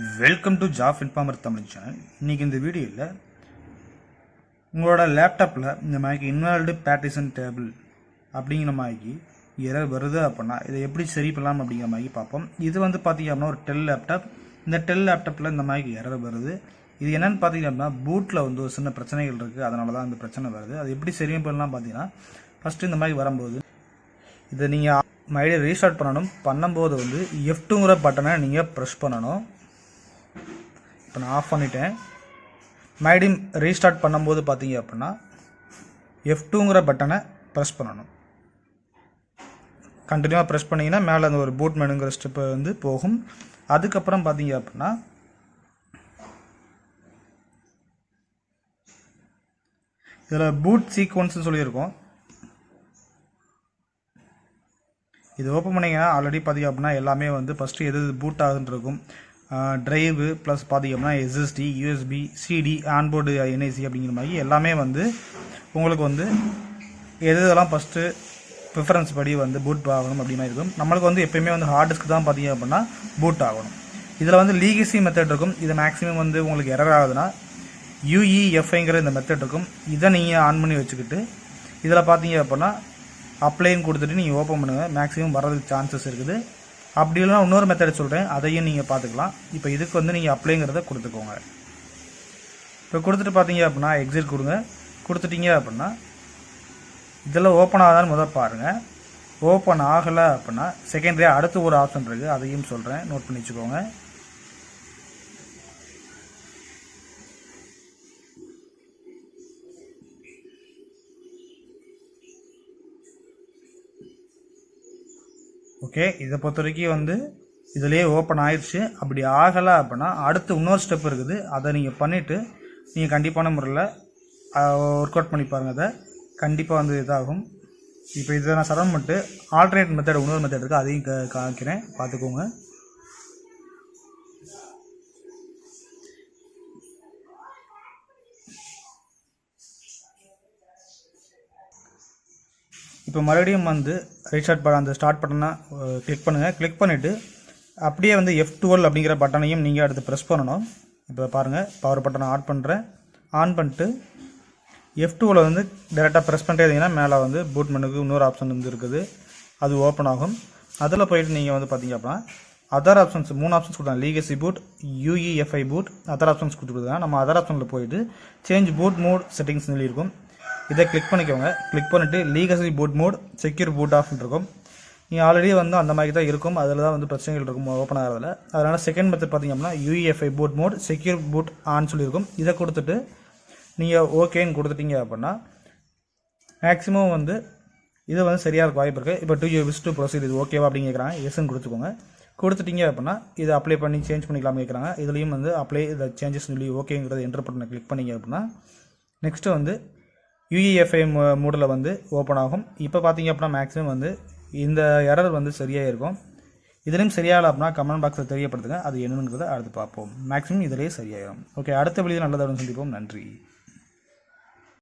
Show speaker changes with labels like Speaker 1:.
Speaker 1: Welcome to job informer Tamil channel. இன்றைக்கி இந்த வீடியோவில் உங்களோட லேப்டாப்பில் இந்த மாதிரி இன்வால்வ்டு பார்ட்டிஷன் டேபிள் அப்படிங்கிற மாதிரி எரர் வருது அப்படின்னா இதை எப்படி சரி பண்ணலாம் அப்படிங்கிற மாதிரி பார்ப்போம். இது வந்து பார்த்திங்க அப்படின்னா ஒரு டெல் லேப்டாப். இந்த டெல் லேப்டாப்பில் இந்த மாதிரி எரர் வருது. இது என்னென்னு பார்த்தீங்க அப்படின்னா பூட்டில் வந்து ஒரு சின்ன பிரச்சனைகள் இருக்குது, அதனால தான் இந்த பிரச்சனை வருது. அது எப்படி சரி பண்ணலாம் பார்த்தீங்கன்னா ஃபஸ்ட்டு இந்த மாதிரி வரும்போது இதை நீங்கள் மறுபடியும் ரீஸ்டார்ட் பண்ணும்போது வந்து F2ங்கிற பட்டனை நீங்கள் ப்ரெஸ் பண்ணணும். இப்போ நான் ஆஃப் பண்ணிட்டேன். மறுபடியும் ரீஸ்டார்ட் பண்ணும்போது பார்த்தீங்க அப்படின்னா F2ங்கிற பட்டனை ப்ரெஸ் பண்ணணும். கண்டினியூவாக ப்ரெஸ் பண்ணிங்கன்னா மேலே அந்த ஒரு பூட் மெனுங்கிற ஸ்டெப்பு வந்து போகும். அதுக்கப்புறம் பார்த்தீங்க அப்படின்னா இதில் பூட் சீக்வன்ஸ்னு சொல்லியிருக்கோம். இது ஓப்பன் பண்ணிங்கன்னா ஆல்ரெடி பார்த்தீங்க அப்படின்னா எல்லாமே வந்து ஃபஸ்ட்டு எது பூட் ஆகுதுன்னு இருக்கும். ட்ரைவு ப்ளஸ் பார்த்திங்க அப்படின்னா SSD, USB, CD, onboard NIC அப்படிங்கிற மாதிரி எல்லாமே வந்து உங்களுக்கு வந்து இதெல்லாம் ஃபஸ்ட்டு ப்ரிஃபரன்ஸ் படி வந்து பூட் ஆகணும் அப்படின்னா இருக்கும். நம்மளுக்கு வந்து எப்போயுமே வந்து ஹார்ட் டிஸ்க் தான் பார்த்திங்க அப்படின்னா பூட் ஆகணும். இதில் வந்து லீகசி மெத்தட் இருக்கும். இது மேக்ஸிமம் வந்து உங்களுக்கு எரர் ஆகுதுன்னா UEFIங்கிற இந்த மெத்தட் இருக்கும். இதை நீங்கள் ஆன் பண்ணி வச்சுக்கிட்டு இதில் பார்த்தீங்க அப்படின்னா அப்ளைன்னு கொடுத்துட்டு நீங்கள் ஓப்பன் பண்ணுங்கள். மேக்ஸிமம் வர்றதுக்கு சான்சஸ் இருக்குது. அப்படி இல்லைனா இன்னொரு மெத்தட் சொல்கிறேன், அதையும் நீங்கள் பார்த்துக்கலாம். இப்போ இதுக்கு வந்து நீங்கள் அப்ளைங்கிறத கொடுத்துக்கோங்க. இப்போ கொடுத்துட்டு பார்த்தீங்க அப்படின்னா எக்ஸிட் கொடுங்க. கொடுத்துட்டீங்க அப்படின்னா இதில் ஓப்பன் ஆகாதான்னு முதல் பாருங்கள். ஓப்பன் ஆகலை அப்படின்னா செகண்டரியாக அடுத்து ஒரு ஆப்ஷன் இருக்குது, அதையும் சொல்கிறேன், நோட் பண்ணி வச்சுக்கோங்க. ஓகே, இதை பொறுத்த வரைக்கும் வந்து இதிலே ஓப்பன் ஆயிடுச்சு. அப்படி ஆகலை அப்படின்னா அடுத்து இன்னொரு ஸ்டெப் இருக்குது, அதை நீங்கள் பண்ணிவிட்டு நீங்கள் கண்டிப்பான முறையில் ஒர்க் அவுட் பண்ணி பாருங்கள். அதை கண்டிப்பாக வந்து இதாகும். இப்போ இதை நான் சரம் பண்ணிட்டு ஆல்டர்னேட் மெத்தட் இன்னொரு மெத்தட் இருக்குது, அதையும் காமிக்கிறேன், பார்த்துக்கோங்க. இப்போ மறுபடியும் வந்து ரீஸ்டார்ட் அந்த ஸ்டார்ட் பட்டனை கிளிக் பண்ணுங்கள். கிளிக் பண்ணிவிட்டு அப்படியே வந்து F12 அப்படிங்கிற பட்டனையும் நீங்கள் அடுத்து ப்ரெஸ் பண்ணணும். இப்போ பாருங்கள், பவர் பட்டனை ஆன் பண்ணிட்டு F2வில் வந்து டேரெக்டாக ப்ரெஸ் பண்ணிட்டே இருந்தீங்கன்னா மேலே வந்து பூட் மெனுக்கு இன்னொரு ஆப்ஷன் வந்து இருக்குது, அது ஓப்பன் ஆகும். அதில் போயிட்டு நீங்கள் வந்து பார்த்தீங்க அப்படின்னா அதர் ஆப்ஷன்ஸ் 3 ஆப்ஷன்ஸ் கொடுத்தாங்க. Legacy boot, UEFI boot, other options கொடுத்துருக்காங்க. நம்ம அதர் ஆப்ஷனில் போயிட்டு சேஞ்ச் பூட் மோட் செட்டிங்ஸ் இருக்கும், இதை கிளிக் பண்ணிக்கோங்க. கிளிக் பண்ணிவிட்டு legacy boot mode, secure boot ஆஃப்னு இருக்கும். நீங்கள் ஆல்ரெடி வந்து அந்த மாதிரி தான் இருக்கும், அதில் தான் வந்து பிரச்சனைகள் இருக்கும் ஓப்பன் ஆகிறதுல. அதனால் செகண்ட் மெத்தட் பார்த்திங்க அப்படின்னா UEFI boot mode, secure boot on சொல்லியிருக்கும். இதை கொடுத்துட்டு நீங்கள் ஓகேன்னு கொடுத்துட்டீங்க அப்படின்னா மேக்ஸிமம் வந்து இது வந்து சரியாக இருக்க வாய்ப்பு இருக்குது. இப்போ 2 years to proceed, இது ஓகேவா அப்படின்னு கேட்குறாங்க. எஸ்ன்னு கொடுத்துக்கோங்க. கொடுத்துட்டீங்க அப்படின்னா இதை அப்ளை பண்ணி சேஞ்ச் பண்ணிக்கலாம்னு கேட்குறாங்க. இதுலேயும் வந்து அப்ளை இதை சேஞ்சஸ் சொல்லி ஓகேங்கிறத என்டர் பண்ண கிளிக் பண்ணிங்க அப்படின்னா நெக்ஸ்ட்டு வந்து UEFI மோடில் வந்து ஓப்பன் ஆகும். இப்போ பார்த்தீங்க அப்படின்னா மேக்ஸிமம் வந்து இந்த எரர் வந்து சரியாக இருக்கும். இதுலேயும் சரியாகல அப்படின்னா கமெண்ட் பாக்ஸில் தெரியப்படுத்துங்க, அது என்னங்கிறத அடுத்து பார்ப்போம். மேக்ஸிமம் இதிலேயே சரியாயிடும். ஓகே, அடுத்த வீடியோ நல்லதாக சந்திப்போம். நன்றி.